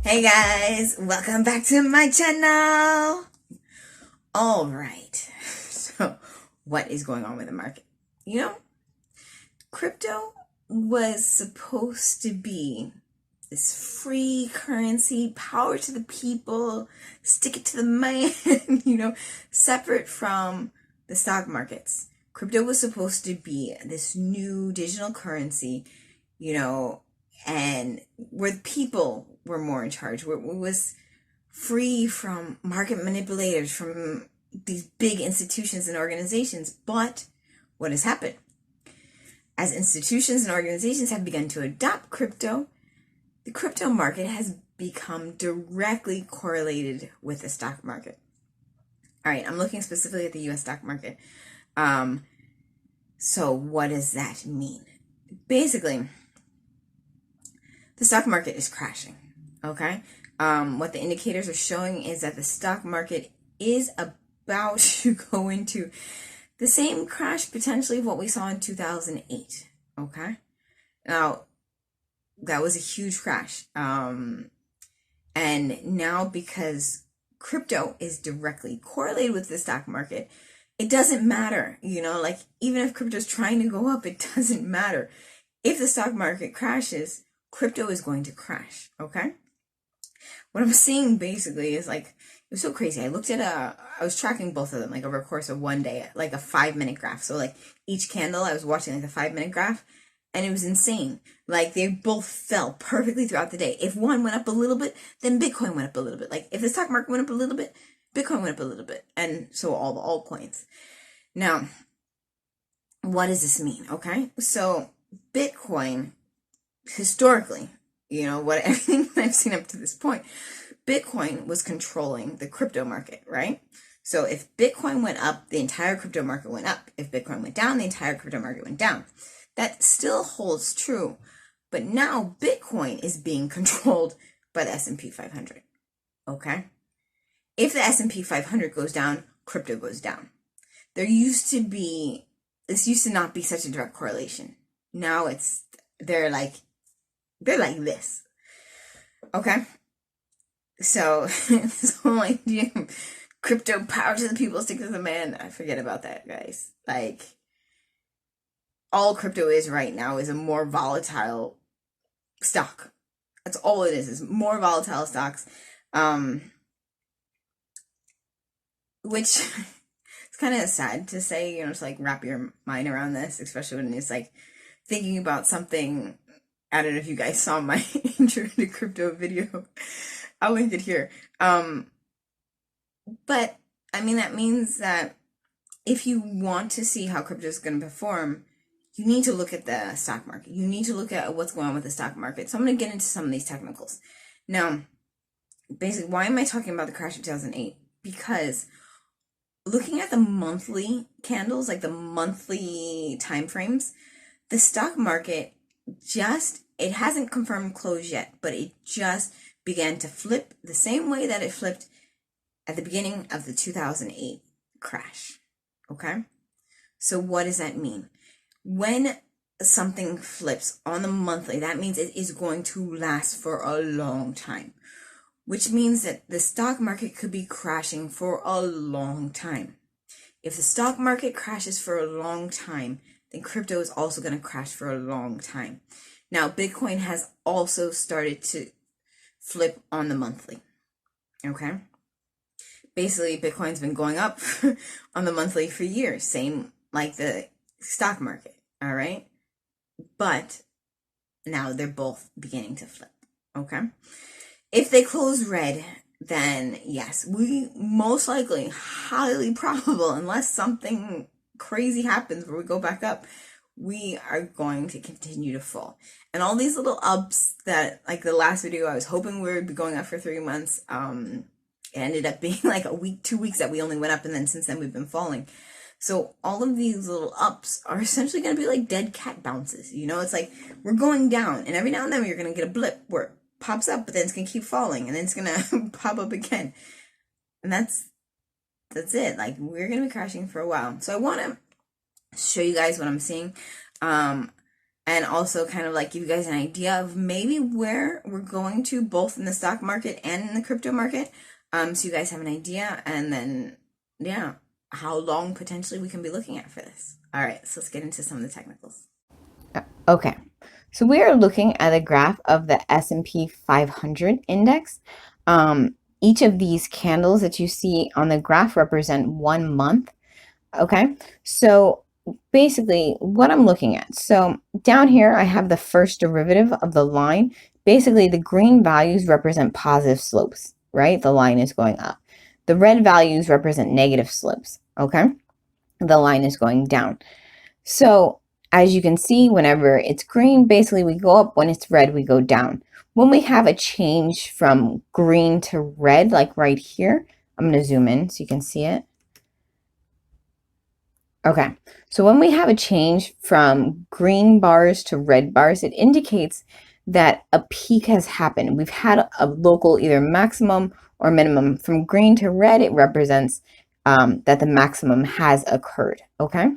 Hey guys, welcome back to my channel. All right, so what is going on with the market? Crypto was supposed to be this free currency, power to the people, stick it to the man, separate from the stock markets. Crypto was supposed to be this new digital currency, and where the people were more in charge, where it was free from market manipulators, from these big institutions and organizations. But what has happened? As institutions and organizations have begun to adopt crypto, the crypto market has become directly correlated with the stock market. All right, I'm looking specifically at the US stock market. So what does that mean? Basically, the stock market is crashing, okay? What the indicators are showing is that the stock market is about to go into the same crash potentially of what we saw in 2008, okay? Now, that was a huge crash. And now because crypto is directly correlated with the stock market, it doesn't matter, even if crypto is trying to go up, it doesn't matter. If the stock market crashes, crypto is going to crash, okay? What I'm seeing basically is it was so crazy. I was tracking both of them over a course of one day, like a 5-minute graph. So each candle, I was watching a 5-minute graph, and it was insane. They both fell perfectly throughout the day. If one went up a little bit, then Bitcoin went up a little bit. If the stock market went up a little bit, Bitcoin went up a little bit. And so all the altcoins. Now, what does this mean? Okay. So Bitcoin, historically, everything I've seen up to this point, Bitcoin was controlling the crypto market, right? So if Bitcoin went up, the entire crypto market went up. If Bitcoin went down, the entire crypto market went down. That still holds true. But now Bitcoin is being controlled by the S&P 500, okay? If the S&P 500 goes down, crypto goes down. This used to not be such a direct correlation. Now they're like this, okay? So this whole idea of crypto, power to the people, stick to the man, I forget about that, guys. All crypto is right now is a more volatile stock. That's all it is more volatile stocks, which it's kind of sad to say, to wrap your mind around this, especially when it's thinking about something. I don't know if you guys saw my intro to crypto video. I'll link it here. But that means that if you want to see how crypto is going to perform, you need to look at the stock market. You need to look at what's going on with the stock market. So I'm going to get into some of these technicals. Now, basically, why am I talking about the crash of 2008? Because looking at the monthly candles, the monthly time frames, the stock market it hasn't confirmed close yet, but it just began to flip the same way that it flipped at the beginning of the 2008 crash, okay? So what does that mean? When something flips on the monthly, that means it is going to last for a long time, which means that the stock market could be crashing for a long time. If the stock market crashes for a long time, then crypto is also going to crash for a long time. Now, Bitcoin has also started to flip on the monthly, okay? Basically, Bitcoin's been going up on the monthly for years, same like the stock market, all right? But now they're both beginning to flip, okay? If they close red, then yes, we most likely, highly probable, unless something crazy happens where we go back up, we are going to continue to fall. And all these little ups that, the last video, I was hoping we would be going up for 3 months. It ended up being a week, 2 weeks that we only went up, and then since then we've been falling. So all of these little ups are essentially going to be like dead cat bounces. It's we're going down, and every now and then you're going to get a blip where it pops up, but then it's going to keep falling, and then it's going to pop up again. And that's it. We're going to be crashing for a while. So I want to show you guys what I'm seeing. and also kind of like give you guys an idea of maybe where we're going to, both in the stock market and in the crypto market. So you guys have an idea, and then, yeah, how long potentially we can be looking at for this. All right, so let's get into some of the technicals. Okay, so we are looking at a graph of the S&P 500 index. Each of these candles that you see on the graph represent 1 month. Okay, so basically what I'm looking at. So down here, I have the first derivative of the line. Basically, the green values represent positive slopes, right? The line is going up. The red values represent negative slopes, okay? The line is going down. So as you can see, whenever it's green, basically we go up. When it's red, we go down. When we have a change from green to red, like right here, I'm going to zoom in so you can see it. Okay, so when we have a change from green bars to red bars, it indicates that a peak has happened. We've had a local either maximum or minimum. From green to red, it represents that the maximum has occurred, okay?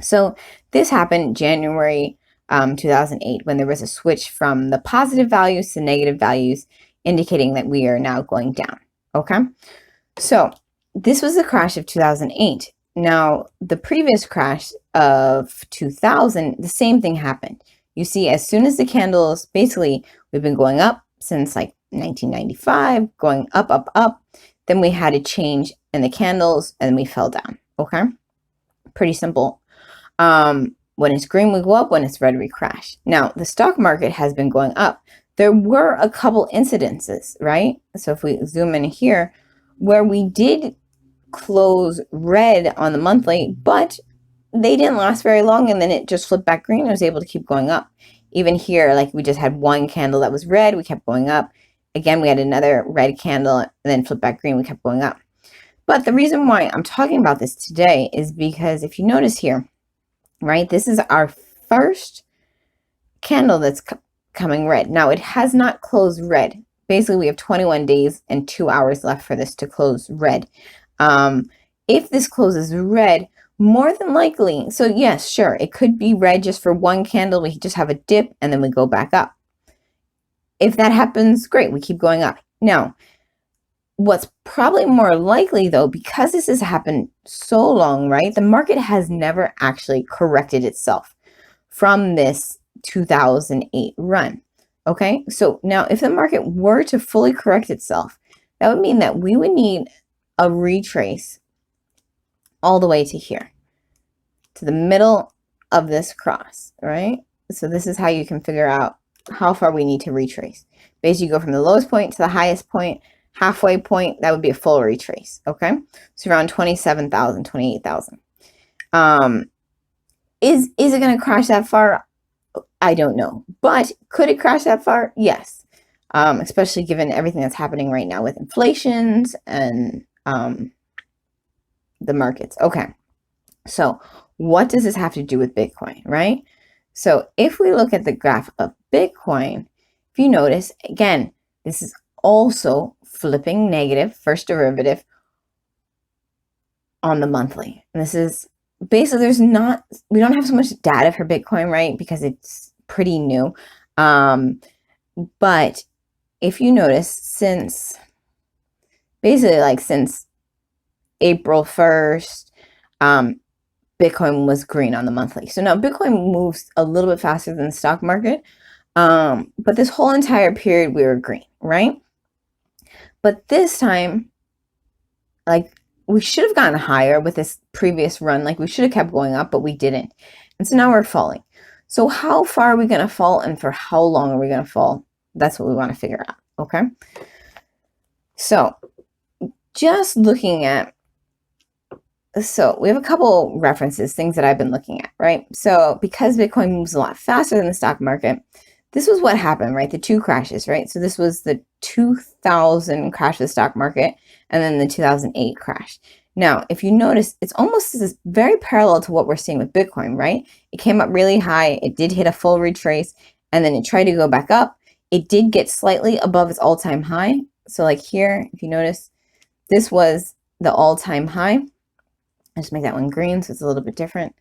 So this happened January 2008, when there was a switch from the positive values to negative values, indicating that we are now going down, okay? So this was the crash of 2008. Now, the previous crash of 2000, the same thing happened. You see, as soon as the candles, basically, we've been going up since like 1995, going up, up, up. Then we had a change in the candles, and then we fell down, okay? Pretty simple. When it's green, we go up. When it's red, we crash. Now, the stock market has been going up. There were a couple incidences, right? So if we zoom in here, where we did close red on the monthly, but they didn't last very long, and then it just flipped back green and was able to keep going up. Even here, like we just had one candle that was red, we kept going up. Again, we had another red candle and then flipped back green, we kept going up. But the reason why I'm talking about this today is because if you notice here, right, this is our first candle that's coming red. Now, it has not closed red. Basically, we have 21 days and 2 hours left for this to close red. If this closes red, more than likely, so yes, sure, it could be red just for one candle. We just have a dip and then we go back up. If that happens, great, we keep going up. Now, what's probably more likely, though, because this has happened so long, right, the market has never actually corrected itself from this 2008 run. Okay, so now if the market were to fully correct itself, that would mean that we would need a retrace all the way to here, to the middle of this cross, right? So this is how you can figure out how far we need to retrace. Basically, you go from the lowest point to the highest point, halfway point, that would be a full retrace, okay? So around 27,000, 28,000. Is it going to crash that far? I don't know. But could it crash that far? Yes. Especially given everything that's happening right now with inflations and the markets. Okay. So what does this have to do with Bitcoin, right? So if we look at the graph of Bitcoin, if you notice, again, this is also flipping negative, first derivative on the monthly. And this is basically, we don't have so much data for Bitcoin, right? Because it's pretty new. But if you notice, since April 1st, Bitcoin was green on the monthly. So now Bitcoin moves a little bit faster than the stock market. But this whole entire period we were green, right? But this time, like, we should have gotten higher with this previous run. Like, we should have kept going up, but we didn't. And so now we're falling. So how far are we going to fall, and for how long are we going to fall? That's what we want to figure out, okay? So just looking at, so we have a couple references, things that I've been looking at, right? So because Bitcoin moves a lot faster than the stock market, this was what happened, right? The two crashes, right? So this was the 2000 crash of the stock market, and then the 2008 crash. Now, if you notice, it's almost very parallel to what we're seeing with Bitcoin, right? It came up really high. It did hit a full retrace, and then it tried to go back up. It did get slightly above its all-time high. So like here, if you notice, this was the all-time high. I'll just make that one green so it's a little bit different.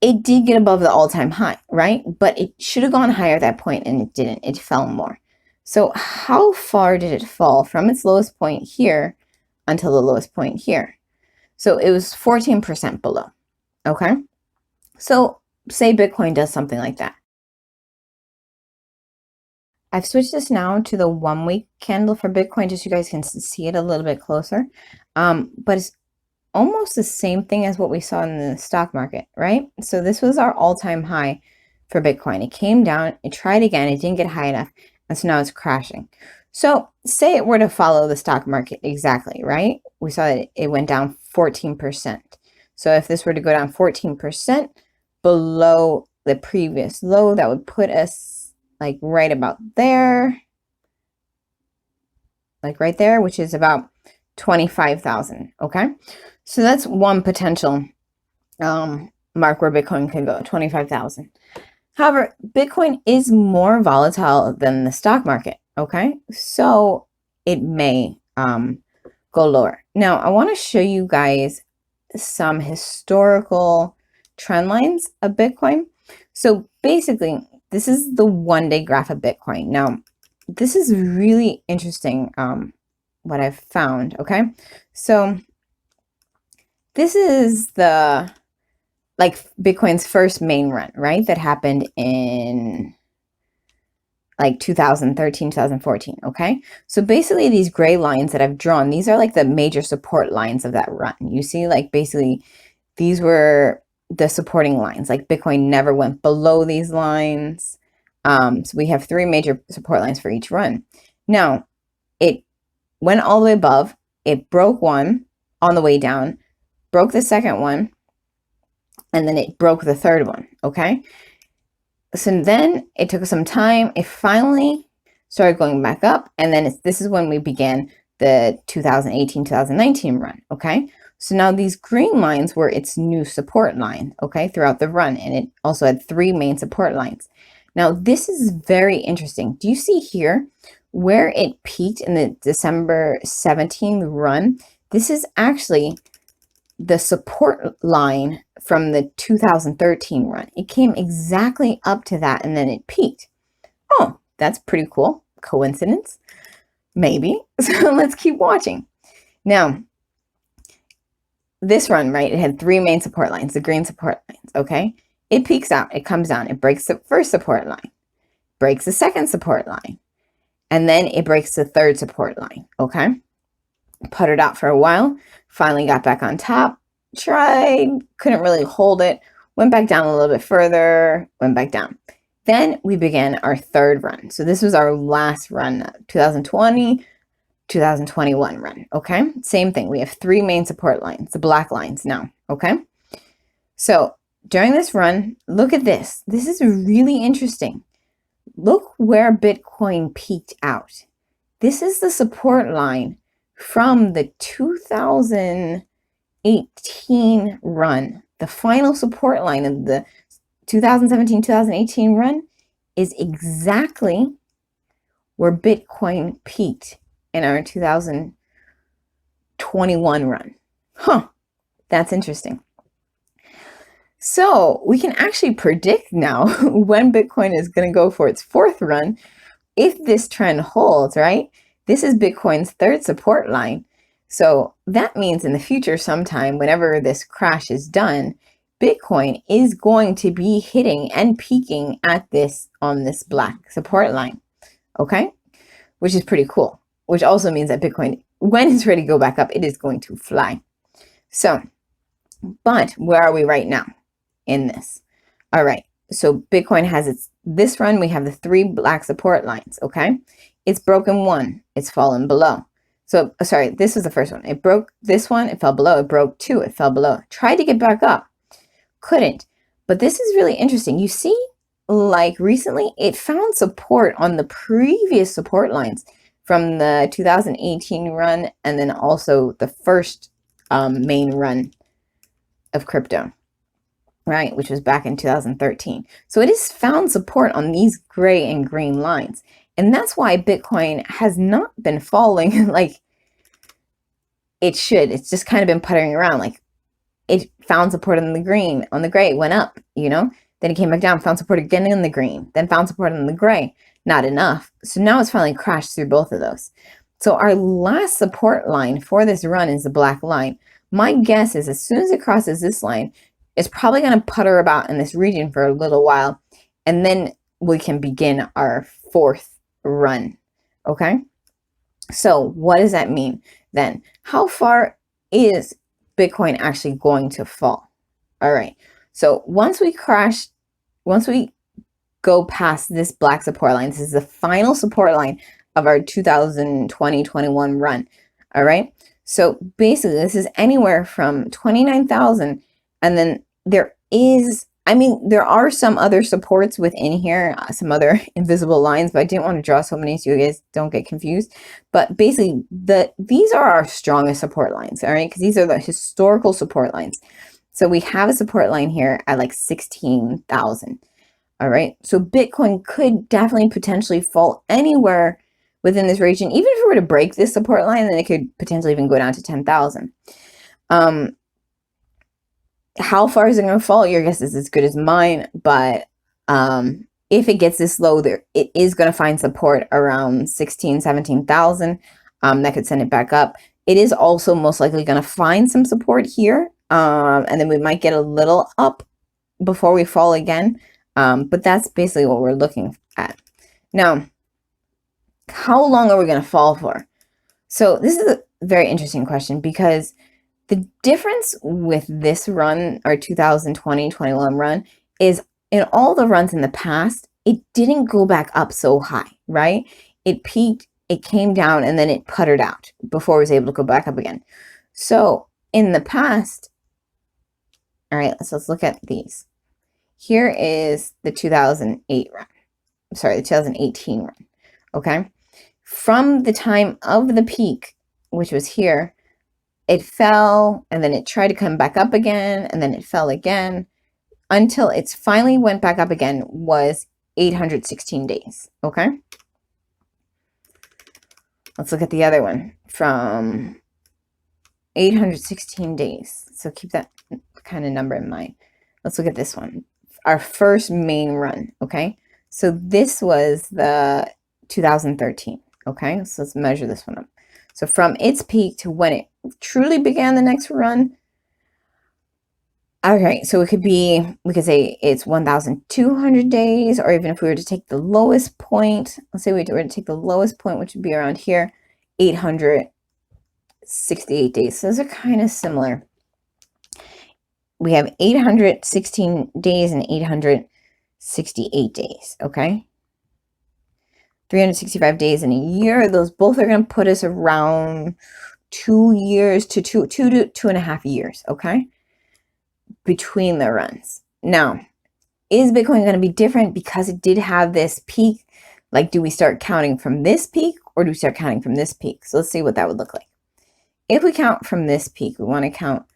it did get above the all-time high, right? But it should have gone higher at that point, and it didn't. It fell more. So how far did it fall from its lowest point here until the lowest point here? So it was 14% below, okay? So say Bitcoin does something like that. I've switched this now to the 1-week candle for Bitcoin just so you guys can see it a little bit closer. But it's almost the same thing as what we saw in the stock market, right? So this was our all-time high for Bitcoin. It came down, it tried again, it didn't get high enough, and so now it's crashing. So say it were to follow the stock market exactly, right? We saw that it went down 14%. So if this were to go down 14% below the previous low, that would put us like right about there, like right there, which is about 25,000, okay? So that's one potential mark where Bitcoin could go, 25,000. However, Bitcoin is more volatile than the stock market, okay? So it may go lower. Now, I want to show you guys some historical trend lines of Bitcoin. So basically, this is the 1-day graph of Bitcoin. Now, this is really interesting, what I've found, okay? So this is the, like, Bitcoin's first main run, right? That happened in like 2013, 2014, okay? So basically these gray lines that I've drawn, these are like the major support lines of that run. You see, like, basically these were the supporting lines. Like, Bitcoin never went below these lines. So we have 3 major support lines for each run. Now, it went all the way above, it broke one on the way down, broke the second one, and then it broke the third one, okay? So then it took some time, it finally started going back up, and then this is when we began the 2018-2019 run, okay? So now these green lines were its new support line, okay, throughout the run, and it also had 3 main support lines. Now, this is very interesting. Do you see here where it peaked in the December 17 run? This is actually the support line from the 2013 run. It came exactly up to that, and then it peaked. Oh, that's pretty cool. Coincidence? Maybe. So let's keep watching. Now, this run, right, it had 3 main support lines, the green support lines, okay? It peaks out, it comes down, it breaks the first support line, breaks the second support line, and then it breaks the third support line, okay? Puttered out for a while, finally got back on top, tried, couldn't really hold it, went back down a little bit further, went back down. Then we began our third run. So this was our last run, 2020, 2021 run, okay? Same thing, we have 3 main support lines, the black lines now, okay? So during this run, look at this. This is really interesting. Look where Bitcoin peaked out. This is the support line from the 2018 run. The final support line of the 2017-2018 run is exactly where Bitcoin peaked in our 2021 run. Huh, that's interesting. So we can actually predict now when Bitcoin is going to go for its 4th run if this trend holds, right? This is Bitcoin's 3rd support line. So that means in the future sometime, whenever this crash is done, Bitcoin is going to be hitting and peaking at this, on this black support line, okay? Which is pretty cool, which also means that Bitcoin, when it's ready to go back up, it is going to fly. So, but where are we right now in this? All right, so Bitcoin has this run, we have the 3 black support lines, okay? It's broken one, it's fallen below. So, sorry, this was the first one. It broke this one, it fell below. It broke 2, it fell below. Tried to get back up, couldn't. But this is really interesting. You see, like, recently, it found support on the previous support lines from the 2018 run, and then also the first main run of crypto, right, which was back in 2013. So it has found support on these gray and green lines. And that's why Bitcoin has not been falling like it should. It's just kind of been puttering around. Like, it found support on the green, on the gray, it went up, you know? Then it came back down, found support again in the green, then found support in the gray. Not enough. So now it's finally crashed through both of those. So our last support line for this run is the black line. My guess is as soon as it crosses this line, it's probably going to putter about in this region for a little while, and then we can begin our fourth run. Okay? So what does that mean then? How far is Bitcoin actually going to fall? All right. So once we go past this black support line, this is the final support line of our 2020-21 run. All right. So basically this is anywhere from 29,000, and then there are some other supports within here, some other invisible lines, but I didn't want to draw so many so you guys don't get confused. But basically these are our strongest support lines, all right? Because these are the historical support lines. So we have a support line here at like 16,000. All right. So Bitcoin could definitely potentially fall anywhere within this region. Even if it were to break this support line, then it could potentially even go down to 10,000. How far is it going to fall? Your guess is as good as mine. But if it gets this low, it is going to find support around 16,000, 17,000. That could send it back up. It is also most likely going to find some support here. And then we might get a little up before we fall again. But that's basically what we're looking at. Now, how long are we going to fall for? So this is a very interesting question, because the difference with this run, our 2020-21 run, is in all the runs in the past, it didn't go back up so high, right? It peaked, it came down, and then it puttered out before it was able to go back up again. So in the past, all right, let's look at these. Here is the 2008 run. Sorry, the 2018 run. Okay. From the time of the peak, which was here, it fell, and then it tried to come back up again, and then it fell again, until it finally went back up again, was 816 days. Okay. Let's look at the other one from 816 days. So keep that kind of number in mind. Let's look at this one. Our first main run, okay? So this was the 2013, okay? So let's measure this one up. So from its peak to when it truly began the next run, okay, so we could say it's 1,200 days, or even if we were to take the lowest point, let's say we were to take the lowest point, which would be around here, 868 days. So those are kind of similar. We have 816 days and 868 days, okay? 365 days in a year. Those both are going to put us around 2 years to 2.5 years, okay? Between the runs. Now, is Bitcoin going to be different because it did have this peak? Like, do we start counting from this peak, or do we start counting from this peak? So let's see what that would look like. If we count from this peak, we want to count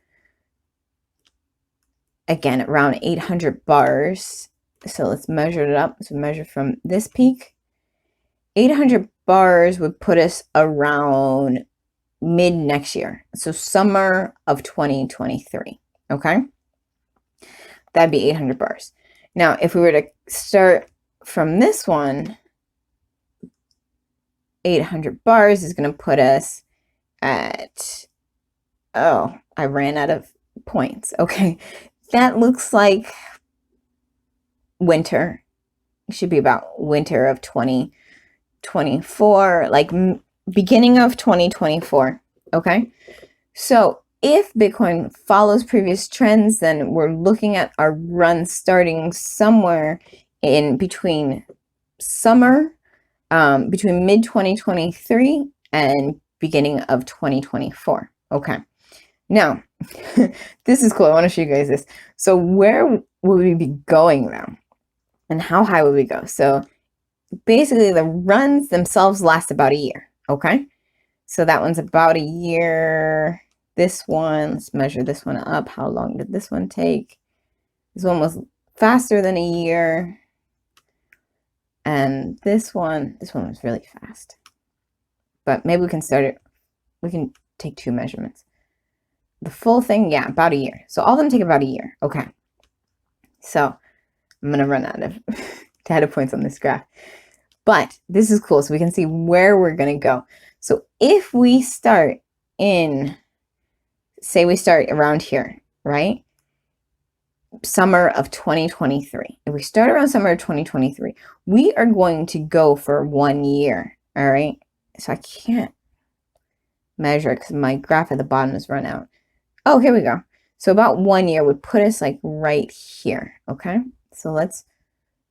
again around 800 bars. So let's measure it up. So measure from this peak. 800 bars would put us around mid next year. So summer of 2023. Okay. That'd be 800 bars. Now, if we were to start from this one, 800 bars is going to put us at, oh, I ran out of points. Okay. That looks like winter. It should be about winter of 2024, like beginning of 2024. Okay. So if Bitcoin follows previous trends, then we're looking at our run starting somewhere in between summer, between mid 2023 and beginning of 2024. Okay. Now, this is cool. I want to show you guys this. So where would we be going now? And how high would we go? So basically the runs themselves last about a year. Okay. So that one's about a year. This one, let's measure this one up. How long did this one take? This one was faster than a year. And this one was really fast. But maybe we can start it. We can take 2 measurements. The full thing, yeah, about a year. So all of them take about a year. Okay. So I'm going to run out of data points on this graph. But this is cool, so we can see where we're going to go. So if we start in, say we start around here, right? Summer of 2023. If we start around summer of 2023, we are going to go for 1 year, all right? So I can't measure it because my graph at the bottom is run out. Oh, here we go. So about 1 year would put us like right here, okay? So let's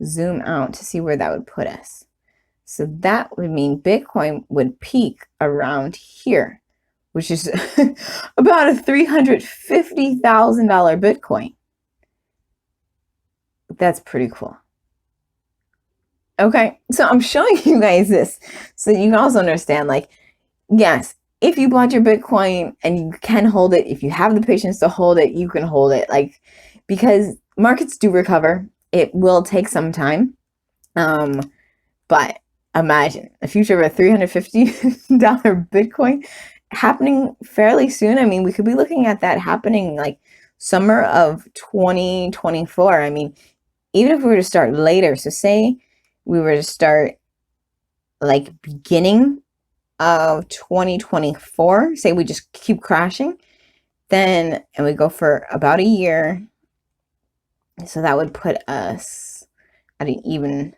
zoom out to see where that would put us. So that would mean Bitcoin would peak around here, which is about a $350,000 Bitcoin. That's pretty cool. Okay, so I'm showing you guys this so you can also understand, like, yes, if you bought your Bitcoin and you can hold it, if you have the patience to hold it, you can hold it, like, because markets do recover. It will take some time, but imagine a future of a $350 Bitcoin happening fairly soon. I mean, we could be looking at that happening like summer of 2024. I mean, even if we were to start later, so say we were to start like beginning of 2024, say we just keep crashing, then, and we go for about a year, so that would put us at an even,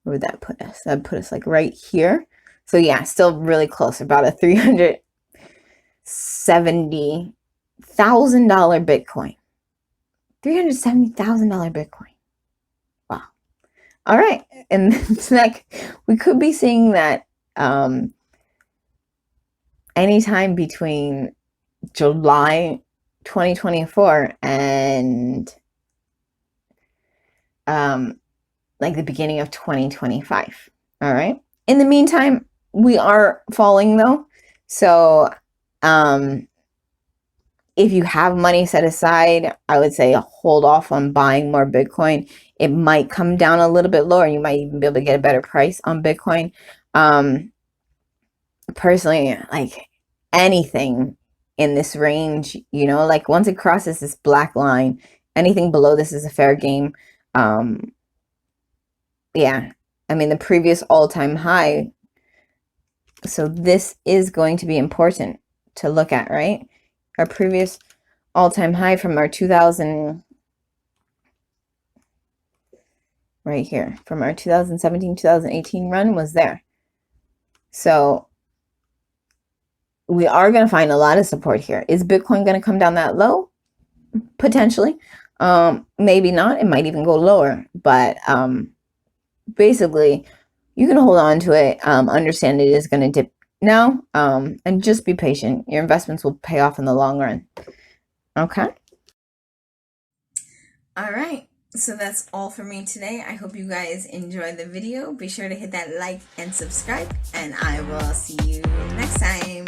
where would that put us? That would put us like right here. So yeah, still really close, about a $370,000 Bitcoin. $370,000 Bitcoin. Wow. All right. And so like we could be seeing that anytime between July 2024 and like the beginning of 2025. All right. In the meantime, we are falling though. So if you have money set aside, I would say hold off on buying more Bitcoin. It might come down a little bit lower. You might even be able to get a better price on Bitcoin. Personally, like anything in this range, you know, like once it crosses this black line, anything below this is a fair game. Yeah, I mean, the previous all-time high. So this is going to be important to look at, right? Our previous all-time high from our 2000, right here, from our 2017, 2018 run was there. So we are going to find a lot of support here. Is Bitcoin going to come down that low? Potentially. Maybe not. It might even go lower. But basically, you can hold on to it. Understand it is going to dip now. And just be patient. Your investments will pay off in the long run. Okay? All right. So that's all for me today. I hope you guys enjoyed the video. Be sure to hit that like and subscribe. And I will see you next time.